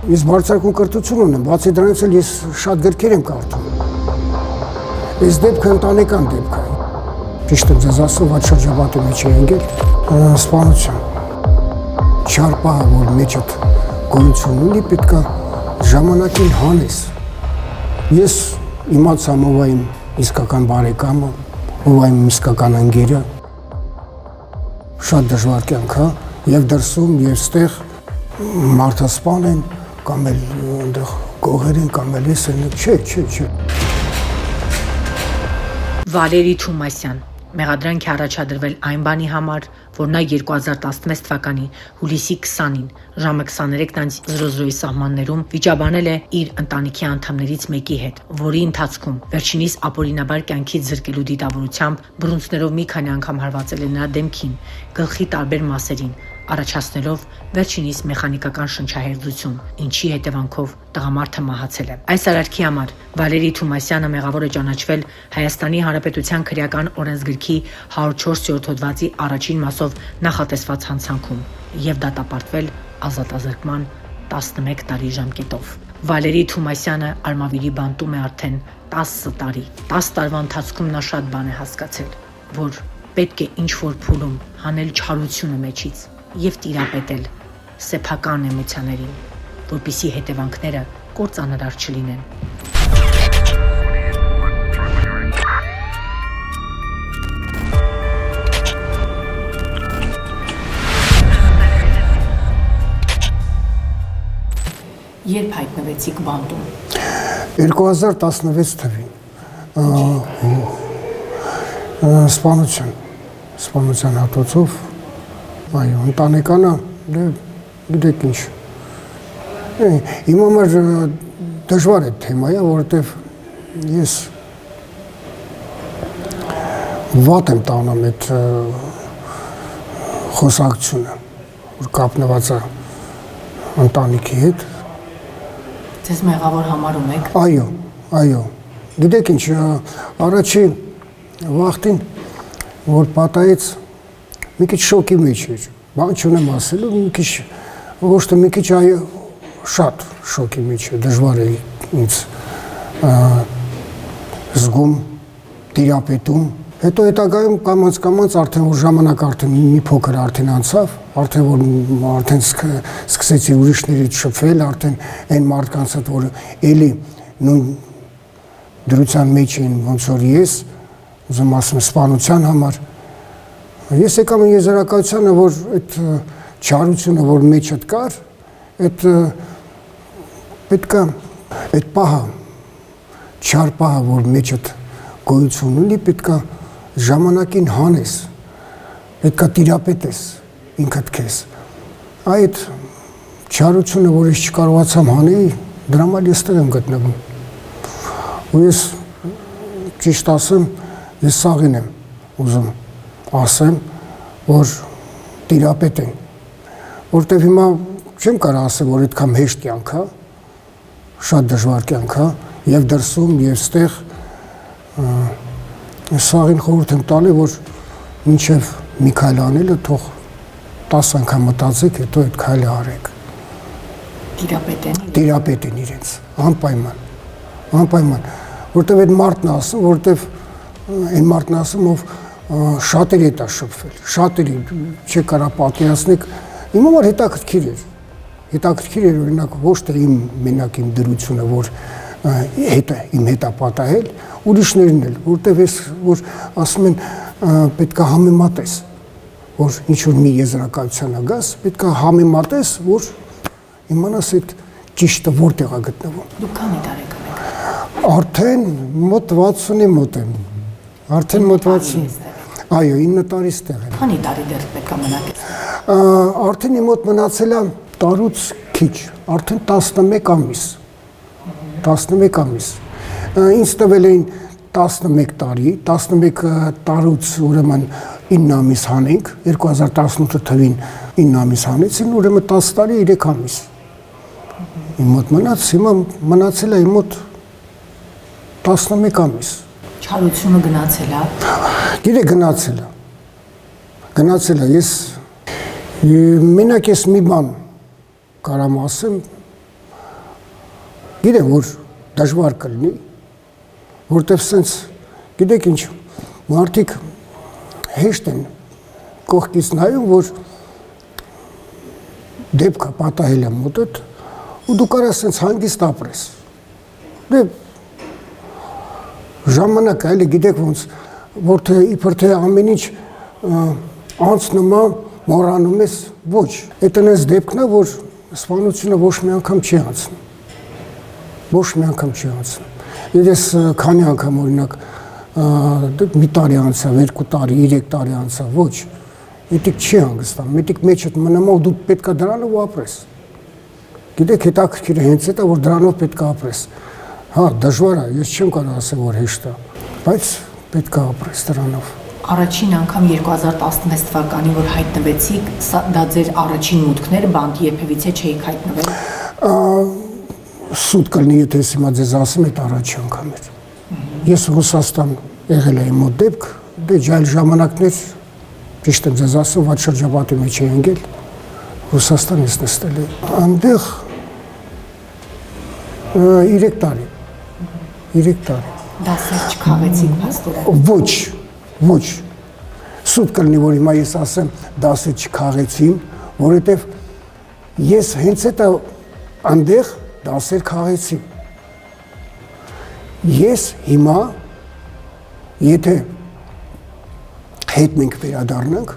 Ես բարձրակուն կրթություն ունեմ, բացի դրանից էլ ես շատ գրքեր եմ կարդում։ Այս դեպքը ընտանեկան դեպք է։ Ճիշտ եմ ձեզ ասում, այդ շրջապատի մեջ է ընկել սպանություն։ Չար պահը, որ մեջդ գոյություն ունի, պետք է ժամանակին հանես։ Ես իմացամ ով է իմ իսկական բարեկամը, ով է իմ իսկական ընկերը։ Շատ դժվար կյանք է, եւ դրսում, եւ ստեղ մարդասպան են, կամ էլ այնտեղ գողեր են, կամ էլ էս են, չէ։ Վալերի Թումասյան մեղադրանք է առաջադրվել այն բանի համար, որ նա 2016 թվականի հուլիսի 20-ին ժամը 23:00-ի սահմաններում վիճաբանել է իր ընտանիքի անդամներից մեկի հետ, որի ընթացքում վերջինիս ապօրինաբար կյանքից զրկելու դիտավորությամբ բռունցքներով մի քանի անգամ հարվածել է նրա դեմքին, գլխի տարբեր մասերին, առաջացնելով վերջինիս մեխանիկական շնչահեղձություն, ինչի հետևանքով տղամարդը մահացել է։ Այս արարքի համար Վալերի Թումասյանը մեղավոր է ճանաչվել Հայաստանի Հանրապետության քրեական օրենսգրքի 104-րդ հոդվածի առաջին մասով նախատեսված հանցանքում եւ դատապարտվել ազատազրկման 11 տարի ժամկետով։ Վալերի Թումասյանը արմավիրի բանտում է արդեն 10 տարի։ 10 տարվա ընթացքում նա շատ բան է հասկացել, որ պետք է ինչ-որ փուլում հանել չարությունը մեջից եւ տիրապետել սեփական էմոցիաներին, որպիսի հետևանքները կործանարար չլինեն։ Երբ հայտնվեցիք բանտում։ 2016 թվին սպանության հատոցով, այո, ընտանեկանը, գիտեք ինչ, իմ համար դժվար է թեմայը, որովհետև ես վատ եմ տանում այդ խոսակցությունը, որ կապնված է ընտանիքի հետ։ Ձեզ մեղավոր համարում եք։ Այո, գիտեք ինչ, առաջի վախտին, որ պատահեց, մի քիչ շոկի մեջ էր, բան չունեմ ասելու, մի քիչ, ոչ թե մի քիչ, այո, շատ շոկի մեջ էր, դժվար է ինձ զգում, տիրապետում, հետո հետագայում կամաց արդեն որ ժամանակ արդեն մի փոքր արդեն անցավ, արդեն սկսեցի ուրիշներից շփվել, արդեն այն մարդկանց հետ, որ էլի նույն դրության մեջ էին, ոնց որ ես, ուզում ասում սպանության համար, ես եկամ եզրակացությանը, որ այդ չարությունը, որ մեջդ կար, այդ պետք է այդ պահը, չար պահը, որ մեջդ գոյություն ունի, պետք է ժամանակին հանես, պետք է տիրապետես ինքդ քեզ։ Այդ չարությունը, որ ես չկարողացամ հանեի, դրա համար ես տեղ եմ գտնվում։ Ու ես ճիշտ ասեմ, ես սաղին եմ ուզում ասեմ, որ տիրապետեն, որտեվ հիմա չեմ կարող ասել, որ այդքան հեշտ կյանք է, շատ դժվար կյանք է, եւ դրսում, եւ ստեղ սաղին խորհուրդ եմ տալի, որ մինչև մի քայլ անելը թող 10 անգամ մտածեք, հետո այդ քայլը արեք։ Տիրապետեն իրենց, անպայման, որտեվ այդ մարդն է ասում, որտեվ այն մարդն է ասում, ով շատերի հետ է շփվել, շատերի չի կարող պատկերացնել, իմ համար հետաքրքիր էր, օրինակ ոչ թե մենակ իմ դրությունը, որ իմ հետ է պատահել, ուրիշներն էլ, որտեվ ես, որ ասում են, պետք է համեմատես, որ ինչ-որ մի եզրակացության գաս, պետք է համեմատես, որ իմանաս այդ ճիշտը որտեղ է գտնվում։ Դուք քանի տարեկան եք։ Արդեն մոտ 60-ի մոտ եմ։ Արդեն մոտ 60։ Այո, 9 տարի ստեղ եմ։ Քանի տարի դեռ պետք է մնաք։ Արդեն իմ մոտ մնացել է տարուց քիչ, արդեն 11 ամիս։ 11 ամիս։ Ինձ տվել էին 11 տարի, 11 տարուց ուրեմն 9 ամիս հանենք, 2018 թվին 9 ամիս հանեցին, ուրեմն 10 տարի 3 ամիս։ Իմ մոտ մնաց, հիմա մնացել է իմ մոտ 11 ամիս։ Չարությունը գնացել է։ Գիտեք, գնացել է, ես մենակ ես մի բան կարամ ասեմ, Գիտեմ, որ դժվար կլինի, որտեվ սենց, գիտեք ինչ, մարդիկ հեշտ են կողքից նայում, որ դեպքը պատահել է մոտդ, ու դու կարաս սենց հանգիստ ապրես։ Դե ժամանակը էլի գիտեք ոնց, որ թե իբր թե ամեն ինչ անցնում է, մոռանում ես, ոչ։ Այդ այնպես դեպքն է, որ սպանությունը ոչ մի անգամ չի անցնում։ Ոչ մի անգամ չի անցնում։ Ես քանի անգամ օրինակ մի տարի անցավ, 2 տարի, 3 տարի անցավ, ոչ։ Միտիկ չի հանգստանում, միտիկ մեջդ մնում ու դու պետքա դրանով ապրես։ Գիտեք, հետաքրքիրը հենց այդ է, որ դրանով պետքա ապրես։ Հա, դժվար է, ես չեմ կարող ասել, որ հեշտ է, բայց պետքա ապրես դրանով։ Առաջին անգամ 2016 թվականին, որ հայտնվեցիք, դա ձեր առաջին մուտքները, բանտ երբևիցե չէիք հայտնվել։ Սուտ կլինի, եթե ես հիմա ձեզ ասեմ, այդ առաջի անգամ էր։ Ես Ռուսաստան եղել եմ մոտ դեպք, դե այլ ժամանակներ, ճիշտ եմ ձեզ ասում, վատ շրջապատի մեջ էի ընկել, Ռուսաստան ես նստել եմ։ Այնտեղ 3 տարի։ 3 տարի։ Դասեր չքաղեցիք փաստորեն։ Ոչ։ Սուտ կլինի, որ հիմա ես ասեմ, դասեր չքաղեցին, որովհետև ես հենց այդ այնտեղ դասեր քաղեցի։ Ես հիմա, եթե հետ մենք վերադառնանք,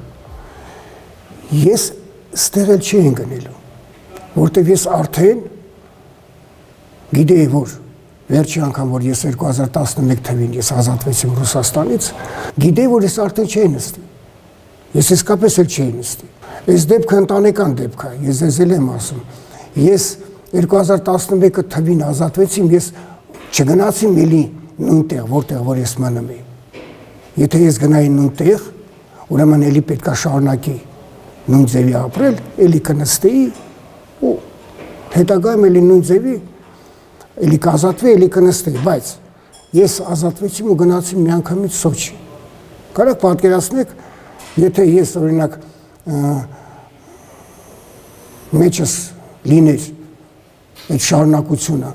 ես ստեղ էլ չի ընկնելու, որտև ես արդեն գիտեի, որ վերջի անգամ, որ ես 2011 թվին ես ազատվեցի Ռուսաստանից, գիտեի, որ ես արդեն չէի նստի։ Ես իսկապես էլ չէի նստի։ Այս դեպքը ընտանեկան դեպք է, ես ձեզ էլ եմ ասում։ Ես 2011 թվին ազատվեցիմ, ես չգնացիմ էլի նույն տեղ, որտեղ որ ես մնում էի։ Եթե ես գնայի նույն տեղ, ուրեմն էլի պետք է շարունակի նույն ձևի ապրել, էլի կնստեի ու հետագայում էլի նույն ձևի էլի կազատվի, էլի կնստեի, բայց ես ազատվեցիմ ու գնացիմ միանգամից Սոչի։ Կարեք պատկերացնեք, եթե ես օրինակ մեջս լիներ այդ շարունակությունը,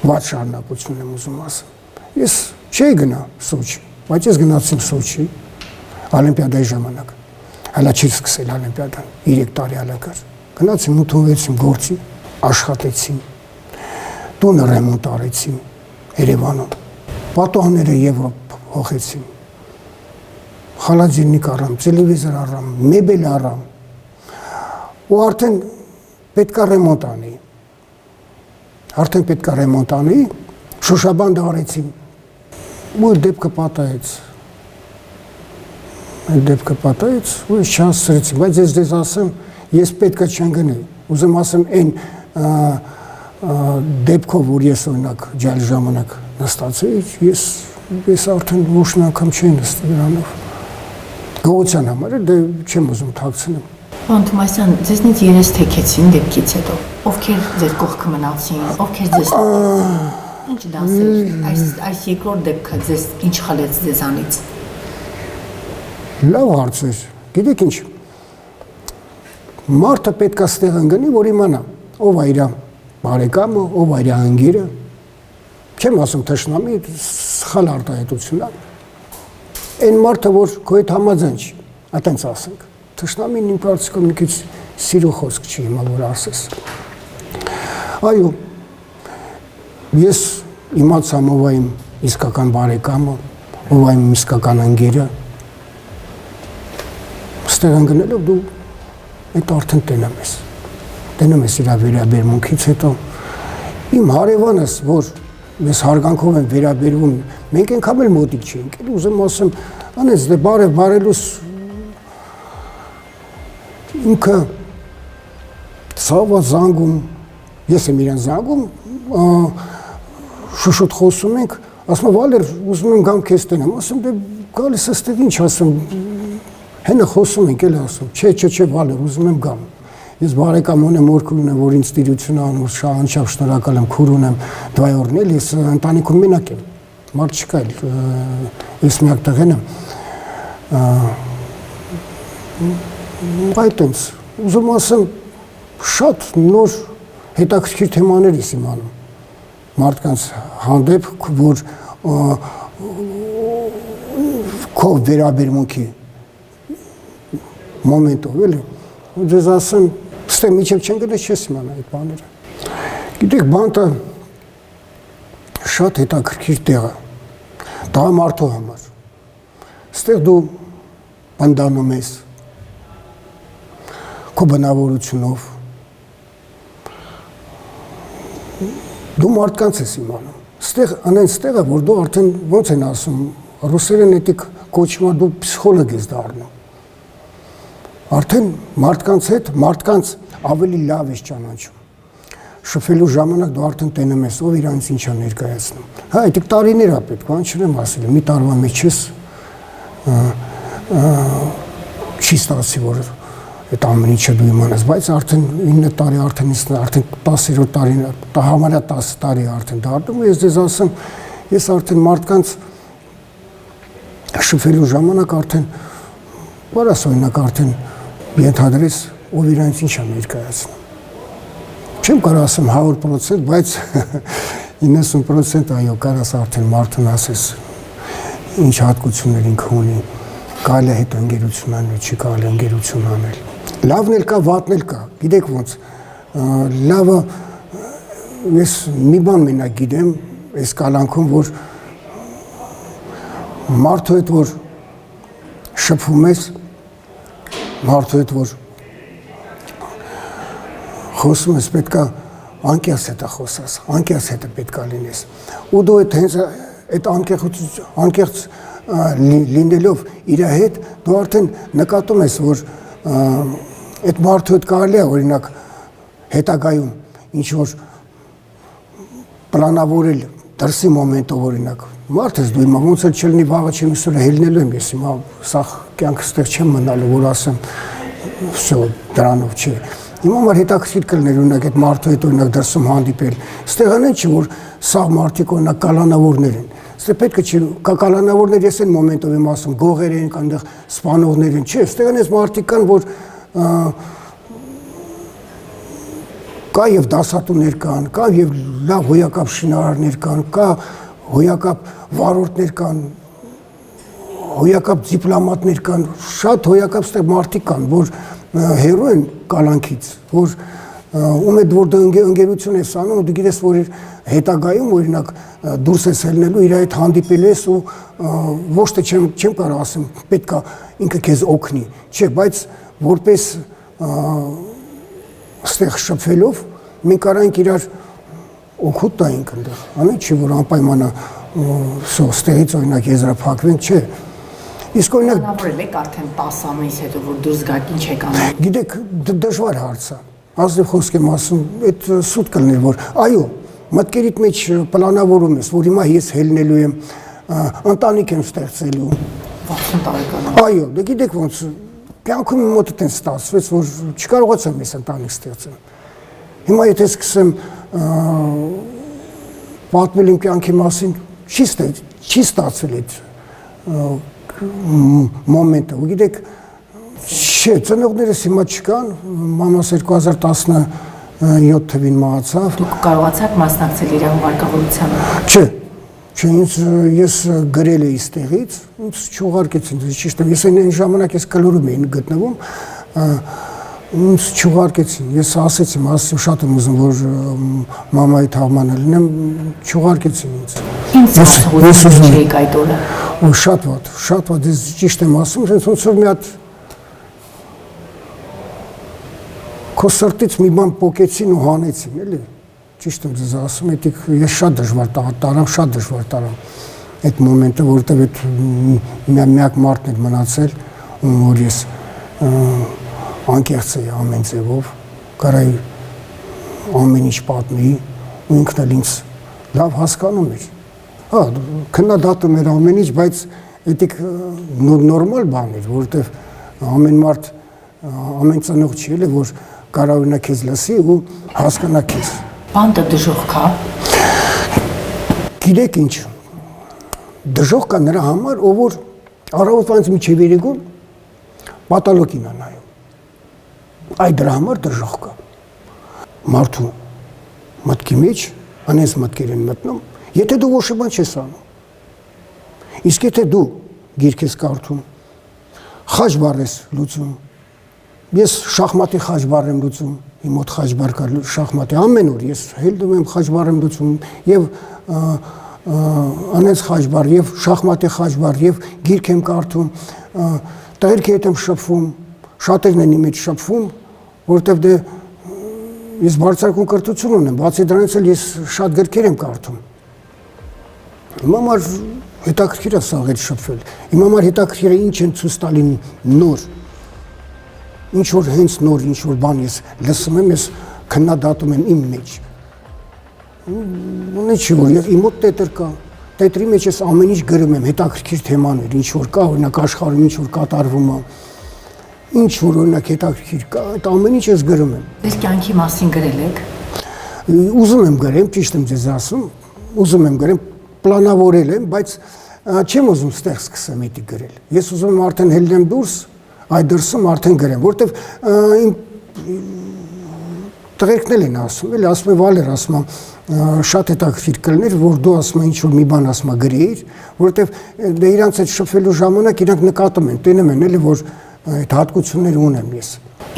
վատ շարունակություն եմ ուզում ասեմ։ Ես չէի գնա Սոչի, բայց ես գնացիմ Սոչի Օլիմպիադայի ժամանակ։ Հələ չի սկսել Օլիմպիադան, 3 տարի հələ կար։ Գնացիմ ընդունվեցիմ գործի, աշխատեցիմ, տունը ռեմոնտ արեցիմ Երևանում, պատոհները Եվրոպ հողեցիմ, խալաձիննիկ առամ, տելևիզոր առամ, մեբել առամ, ու արդեն պետք է ռեմոնտ անի, Շոշաբանդը արեցիմ, ու դեպքը պատահեց, ու ես չհասցրեցի, բայց ես դες ասեմ, ես պետք է չեմ գնի, ուզեմ ասեմ այն դեպքով, որ ես օրինակ ջայլ ժամանակ նստացի, ես արդեն ոչ մի անգամ չի նստի դրանով, գողության համար, դե չեմ ուզում թաքցնեմ։ Պարոն Թոմասյան, ձեզնից երես թեքեցին դեպքից հետո, ովքեր ձեր կողքը մնացին, ովքեր ձեզ ինչ դասեր, այս երկրորդ դեպքը ձեզ ինչ խլեց ձեզանից։ Լավ հարց էր, գիտեք ինչ, մարդը պետք է ստեղ ընկնի, որ իմանա, ով է իր բարեկամը, ով է իր ընկերը, չեմ ասում թշնամի, սխալ արտահայտություն է, այն մարդը, որ քո հետ համաձայն չի, այտենց ասենք, թշնամին իմ կարծիքով մի քիչ սիրո խոսք չի հիմա, որ ասես։ Այո, ես իմացամ ով է իմ իսկական բարեկամը, ով է իմ իսկական ընկերը, ստեղ ընկնելով դու այդ արդեն տենում ես իր վերաբերմունքից հետո, իմ հարևանս, որ ես հարգանքով եմ վերաբերվում, մենք ենքամ էլ մոտիկ չենք, ուզեմ ասեմ, անես դե բարելուս ինքը ցավա զանգում, ես եմ իրան զանգում, շուշուտ խոսում ենք, ասում Վալեր, ուզում եմ գամ քեզ տենեմ, ասում դե գալիս աստեղ ինչ ասում, հենը խոսում ենք էլ ասում, չէ Վալեր, ուզում եմ գամ, ես բարեկամ ունեմ օրքուլ ունեմ, որ ինձ տիրություն անում, անչափ շնորհակալ եմ, քուր ունեմ, դվայորն էլ, ես ընտանիքում մենակ եմ, մարդ չկա էլ, ես միակ տղեն եմ, այտենց, ուզում ասեմ, շատ նոր հետաքրքիր թեմաներ ես իմանում, մարդկանց հանդեպ, որ քո վերաբերմունքի մոմենտով էլի, ու ձեզ ասեմ, ստե միջև չեն գնա չես իմանա այդ բաները։ Գիտեք, բանտը շատ հետաքրքիր տեղ է, դա մարդու համար։ Ստեղ դու բնդանում ես քո բնավորությունով, դու մարդկանց ես իմանում։ Ստեղ անեն ստեղը, որ դու արդեն ոնց են ասում, ռուսերեն էտիկ կոչվում է դու պսիխոլոգ ես դառնում։ Արդեն մարդկանց հետ, մարդկանց ավելի լավ ես ճանաչում։ Շփվելու ժամանակ դու արդեն տենում ես, ով իրանից ինչ է ներկայացնում։ Հա, այդիկ տարիներ է պետք, բան չեմ ասել, մի տարվա մեջ ես չի ստացի, որ այդ ամեն ինչը դու իմանաս, բայց արդեն 9 տարի, արդեն 10-րդ տարին, համարյա 10 տարի արդեն դառնում, ես ձեզ ասեմ, ես արդեն մարդկանց շփվելու ժամանակ արդեն բարասօրինակ արդեն ենթադրես, ով իրանից ինչ է ներկայացնում։ Չեմ կարող ասեմ 100%, բայց 90% այո, կարաս արդեն մարդուն ասես ինչ հատկություններ ինքը ունի, կարելի է հետ ընկերություն անել, չի կարելի ընկերություն անել։ Լավն էլ կա, վատն էլ կա, գիտեք ոնց, լավը, ես մի բան մենակ գիտեմ, այս կալանքում, որ մարդու հետ, որ շփվում ես, մարդու հետ, որ խոսում ես, պետք է անկեղծ հետ է խոսաս, անկեղծ հետ է պետք է լինես, ու դու այդ անկեղծ լինելով իր հետ, դու արդեն նկատում ես, որ այդ մարդու հետ կարելի է, օրինակ, հետագայում ինչ-որ պլանավորել դրսի մոմենտով, օրինակ, մարդ ես դու հիմա, ոնց էլ չլինի վաղը չեմ իսուրը հելնելու եմ ես, հիմա սաղ կյանքը ստեղ չեմ մնալու, որ ասեմ, դրանով չի։ Հիմա մար հետաքրքիր կլներ, օրինակ, այդ մարդու հետ, օրինակ, դրսում հանդիպել, ստեղ անեն չի, որ սաղ մարդիկ, օրինակ, կալանավորներ են, ստեղ պետք է չի, կալանավորներ ես են մոմենտով եմ ասում, գողեր են, կանդեղ սպանողներ են, չէ, ստեղ անես մարդիկ կան, որ կա և դասատուներ կան, կա և լավ հոյակապ շինարարներ կան, կա հոյակապ վարորդներ կան, հոյակապ դիպլոմատներ կան, շատ հոյակապ ստեղ մարդիկ կան, որ հերո են կալանքից, որ ում հետ որ դու ընկերություն ես անում, դու գիտես, որ հետագայում, օրինակ, դուրս ես ելնելու, իր հետ հանդիպել ես ու ոչ թե չեմ կարող ասեմ, պետք է ինքը քեզ օգնի, չէ, բայց որպես ստեղ շփվելով, մենք կարանք իրար օգուտ տայինք ընդեղ, անի չի, որ անպայմանա ստեղից օրինակ եզրափակվենք, չէ, իսկ օրինակ Բնավորել եք արդեն 10 ամիս հետո, որ դուրս գաք ինչ եք անում։ Գիտեք, դժվար հարց է, ազնիվ խոսք եմ ասում, այդ սուտ կլներ, որ այո, մտքերիդ մեջ պլանավորում ես, որ հիմա ես հելնելու եմ, ընտանիք եմ ստեղծելու։ 60 տարեկան։ Այո, դե գիտեք ոնց, կյանքում իմ մոտ այդպես ստացվեց, որ չկարողացամ ես ընտանիք ստեղծել։ Հիմա եթե սկսեմ պատմել իմ կյանքի մասին, չի ստացվել այդ մոմենտը, ու գիտեք, չէ, ծնողներս հիմա չկան, մամաս 2017 թվին մահացավ։ Դուք կարողացաք մասնակցել իր հուղարկավորությանը։ Չէ, ես գրել էի ստեղից, ինձ չուղարկեցին, ճիշտ եմ, ես այն ժամանակ ես կլորում էին գտնվում, ինձ չուղարկեցին, ես ասեցի, շատ եմ ուզում, որ մամայի թաղմանը լինեմ, չուղարկեցին ինձ։ Ինչ զգացողություն չէիք այդ օրը։ Ու շատ վատ, ես ճիշտ եմ ասում, ոնց որ մի հատ քո սրտից մի բան պոկեցին ու հանեցին, էլի, ճիշտ եմ ձեզ ասում, ես շատ դժվար տարամ այդ մոմենտը, որովհետև այդ միակ մարդն էր մնացել, որ ես անկեղծ էի ամեն ձևով, կարայի ամեն ինչ պատմեի, ու ինքն էլ ինձ լավ հասկանում էր։ Հա, քննադատում էր ամեն ինչ, բայց էդիկ նորմալ բան էր, որովհետև ամեն մարդ, ամեն ծնող չի էլի, որ կարող նա քեզ լսի ու հասկանա քեզ։ Բանտը դժոխք է։ Գիտեք ինչ, դժոխք է նրա համար, ով որ առավոտվանից մինչև երեկոն պատալոգին է նայում։ Այդ դրա համար դժոխք է։ Մարդու մտքի մեջ անես մտքեր են մտնում, եթե դու ոչ բան չես անում։ Իսկ եթե դու գիրք ես կարդում, խաչբար ես լուծում, ես շախմատի խաչբար եմ լուծում, իմ մոտ խաչբար կա շախմատի, ամեն օր ես հելդում եմ խաչբար եմ լուծում, եւ անես խաչբար, եւ շախմատի խաչբար, եւ գիրք եմ կարդում, տղերքի հետ եմ շփվում, շատերն են իմ հետ շփվում, որովհետեւ դե ես բարձրակուն կրթություն ունեմ, բացի դրանից էլ ես շատ գրքեր եմ կարդում։ Իմ համար հետաքրքիր է սա հետ շփվել։ Իմ համար հետաքրքիր է ինչ են ցույց տալի նոր։ Ինչ որ հենց նոր ինչ որ բան ես լսում եմ, ես քննադատում եմ իմ մեջ։ Ունի չի որ իմ մոտ տետր կա։ Տետրի մեջ ես ամեն ինչ գրում եմ, հետաքրքիր թեմաներ, ինչ որ կա, օրինակ աշխարհում ինչ որ կատարվում է։ Ինչ որ օրինակ հետաքրքիր կա, այդ ամեն ինչ ես գրում եմ։ Դες կյանքի մասին գրել եք։ Ուզում եմ գրեմ, ճիշտ եմ ձեզ ասում, ուզում եմ գրեմ, պլանավորել եմ, բայց չեմ ուզում ստեղ սկսեմ էդի գրել։ Ես ուզում եմ արդեն հելնեմ դուրս, այդ դրսում արդեն գրեմ, որովհետև իմ տղերքն էլ են ասում, էլի ասում եմ Վալեր, ասում եմ շատ հետաքրքիր կլներ, որ դու ասում ես ինչ որ մի բան ասում ես գրեիր, որովհետև դե իրանց հետ շփվելու ժամանակ իրանք նկատում են, տենում են էլի որ այդ հատկությունները ունեմ ես։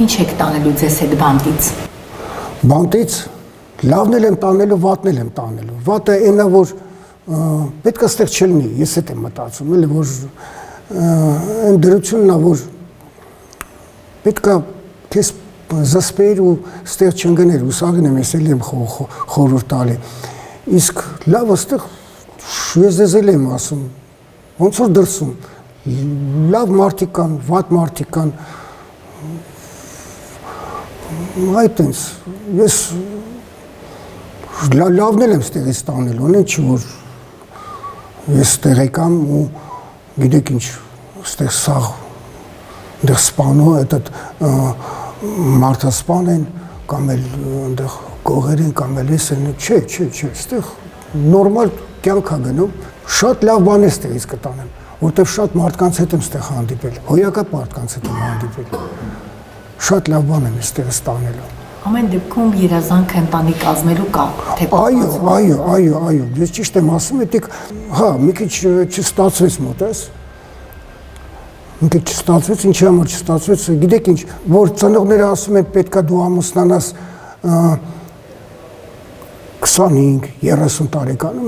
Ինչ եք տանելու ձեզ հետ բանտից։ Բանտից լավն էլ եմ տանելու, վատն էլ եմ տանելու։ Վատը այնա որ պետք է ստեղ չլինի, ես հետ եմ մտածում, էլի որ այն դրությունն է որ պետք է քեզ զսպեր ու ստեղ չընկներ, ուսաղին եմ ես էլի եմ խորհուրդ տալի։ Իսկ լավը ստեղ ես դեզ էլ եմ ասում, ոնց որ դրսում լավ մարդիկ կան, վատ մարդիկ կան, այդտենց, ես լավն էլ եմ ստեղից տանել, ունեն չի, որ ես ստեղ եկամ ու գիտեք ինչ, ստեղ սաղ, դեղ սպանո, այդ մարդասպան են, կամ էլ դեղ գողեր են, կամ էլ ես են, չէ, ստեղ նորմալ կյանք է գնում, շատ լավ բան է ստեղից կտանեմ, որտեվ շատ մարդկանց հետ եմ ստեղ հանդիպել, հոյակապ մարդկանց հետ եմ հանդիպել, շատ լավ բան եմ ստեղից տանելու։ Ամեն դեպքում երազանքը ընտանիք կազմելու կա, թե Այո, ես ճիշտ եմ ասում, էդիկ, հա, մի քիչ չստացվեց մոտես, մի քիչ չստացվեց, ինչի համար չստացվեց, գիտեք ինչ, որ ծնողները ասում են պետք է դու ամուսնանաս 25-30 տարեկանում,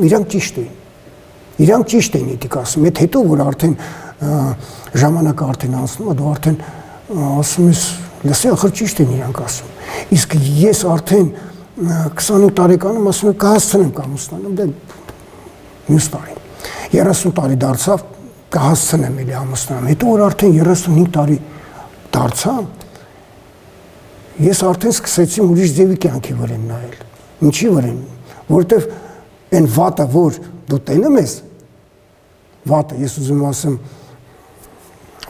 իրանք ճիշտ էին էդիկ ասում, այդ հետո որ արդեն ժամանակը արդեն անցնում է, դու արդեն ասում ես, լսի, ախր ճիշտ են իրանք ասում, իսկ ես արդեն 25 տարեկանում ասում եմ կհասցնեմ կամուսնանամ, դե մյուս տարի, 30 տարի դարձավ, կհասցնեմ էլի ամուսնանամ, հետո որ արդեն 35 տարի դարձամ, ես արդեն սկսեցի ուրիշ ձևի կյանքի վրա նայել, ինչի վրա, որովհետև այն վատը, որ դու տենում ես, վատը, ես ուզում ասեմ,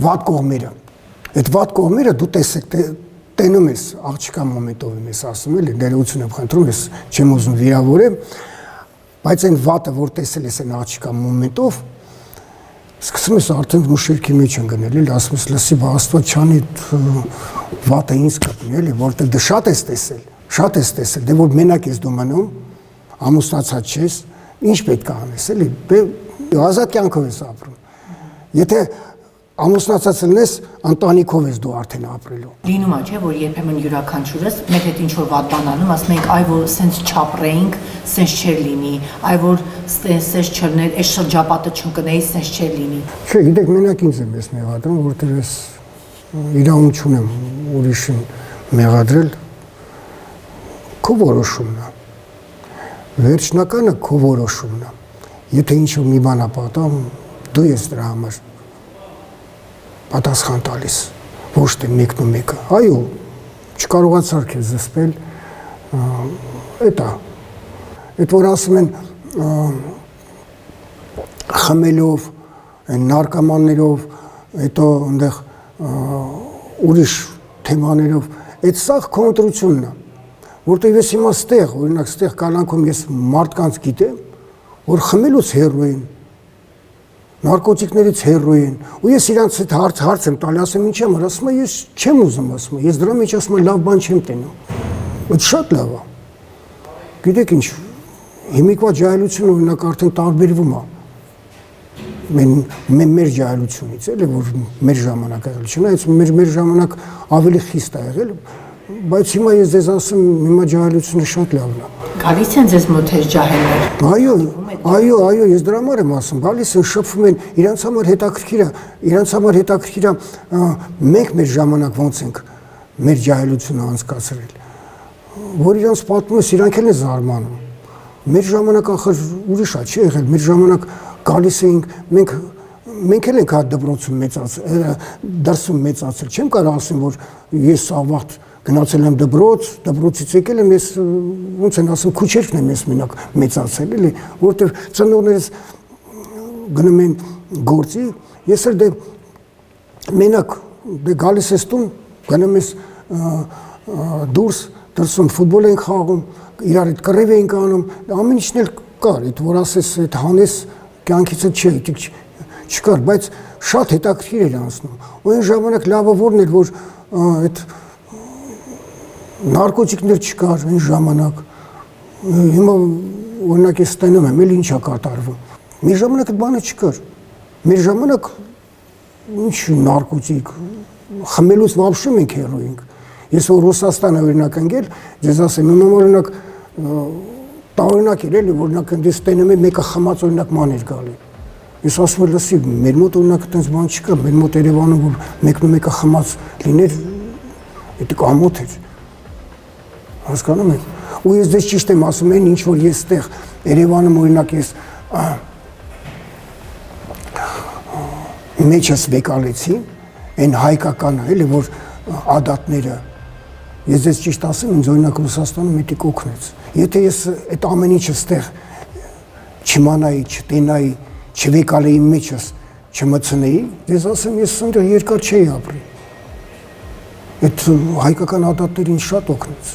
վատ կողմերը, այդ վատ կողմերը դու տեսեք, տենում ես, աղջկա մոմենտով եմ ես ասում էլի, ներողություն եմ խնդրում, ես չեմ ուզում վիրավորեմ, բայց այն վատը, որ տեսել ես այն աղջկա մոմենտով, սկսում ես արդեն դու շերքի մեջ ընկնել, էլի, ասում ես, լսի, բա Աստված չանի վատը ինձ կպնի, էլի, որտեղ դու շատ ես տեսել, դե որ մենակ ես դու մնում, ամուսնացած չես, ինչ պետք է անես, էլի, ազատ կյանքով ես ապրում։ Եթե ամուսնացած լինես, ընտանիքով ես դու արդեն ապրելու։ Լինում է, չէ, որ երբեմն յուրաքանչյուրս մեր հետ ինչ որ վատ բան անում, ասում ենք, այ որ սենց չապրեինք, սենց չէր լինի, այ որ սենց չլներ, այս շրջապատը չընկնեի, սենց չէր լինի։ Չէ, գիտեք, մենակ ինձ եմ ես մեղադրում, որտեղ ես իրավունք չունեմ ուրիշին մեղադրել, քո որոշումն է։ Վերջնականը քո որոշումն է։ Եթե ինչ-որ մի բան ապատամ, դու ես դրա համար պատասխան տալիս, ոչ թե մեկն ու մեկը։ Այո, չկարողացար քեզ զսպել, էտա։ Այդ որ ասում են խմելով, նարկոմաններով, հետո այնտեղ ուրիշ թեմաներով, այդ սաղ քո ընտրությունն է։ Որտեղ ես հիմա ստեղ, օրինակ ստեղ կալանքում ես մարդկանց գիտեմ, որ խմելուց հեռու են, նարկոտիկներից հեռու են, ու ես իրանց հետ հարց եմ տալի, ասեմ ինչ եմ, ասում եմ ես չեմ ուզում, ասում եմ, ես դրա մեջ ասում եմ լավ բան չեմ տենում, այդ շատ լավ է, գիտեք ինչ, Հիմիկվա ջահելությունը օրինակ արդեն տարբերվում է մեր ջահելությունից, էլի որ մեր ժամանակ եղել, չնայած մեր ժամանակ ավելի խիստ է եղել, բայց հիմա ես ձեզ ասեմ, հիմա ջահելությունը շատ լավն է։ Գալիս են ձեզ մոտ էր ջահելներ։ Այո, ես դրա համար եմ ասում, գալիս են, շփվում են, իրանց համար հետաքրքիր է, մենք մեր ժամանակ ոնց ենք մեր ջահելությունը անցկացրել, որ իրանց պատմում ես, իրանք էլ են զարմանում։ Մեր ժամանակ ախր ուրիշ է, չի եղել, մեր ժամանակ գալիս էինք, մենք էլ ենք հատ դպրոցում մեծացել, դրսում մեծացել, չեմ կարող ասեմ, որ ես ավաղտ գնացել եմ դպրոցից եկել եմ, ես ոնց են ասում, քուչերքն եմ ես մենակ մեծացել, էլի, որովհետև ծնողներս գնում են գործի, ես էլ մենակ գալիս ես տուն, գնում ես դուրս, դրսում ֆուտբոլ ենք խաղում, իրար հետ կռիվ էինք անում, ամեն ինչն էլ կար, այդ որ ասես այդ հանես կյանքից չկար, բայց շատ հետաքրքիր էր անցնում։ Ու այն ժամանակ լավը որն էր, որ այդ նարկոտիկներ չկար այն ժամանակ։ Հիմա օրինակ ես ստենում եմ, էլ ինչ է կատարվում։ Մեր ժամանակ այդ բանը չկար։ Մեր ժամանակ ինչ նարկոտիկ, խմելուց վաբշե մենք հեռու ենք։ Ես որ Ռուսաստանը օրինակ ընկել, ձեզ ասեմ, իմ օրինակ տարօրինակ էր էլի, օրինակ դες տենում եմ մեկը խմած օրինակ ման էր գալի։ Ես ասում եմ, լսի, մեր մոտ օրինակ այդպես բան չկա, մեր մոտ Երևանում որ մեկը խմած լիներ, դա կամոթ էր։ Հասկանում եք։ Ու ես դες ճիշտ եմ ասում, այն ինչ որ ես այդտեղ Երևանում օրինակ ես մեջս վեկալեցի, այն հայկականը, էլի որ ադատները, ես դες ճիշտ ասեմ, ինձ օրինակ Ռուսաստանում միտիկ օգնեց։ Եթե ես այդ ամեն ինչը այդտեղ չիմանայի, չտենայի, չվեկալեի մեջս, չմցնեի, ես ասեմ, ես այնտեղ երկար չէի ապրի։ Այդ հայկական ադատներին շատ օգնեց։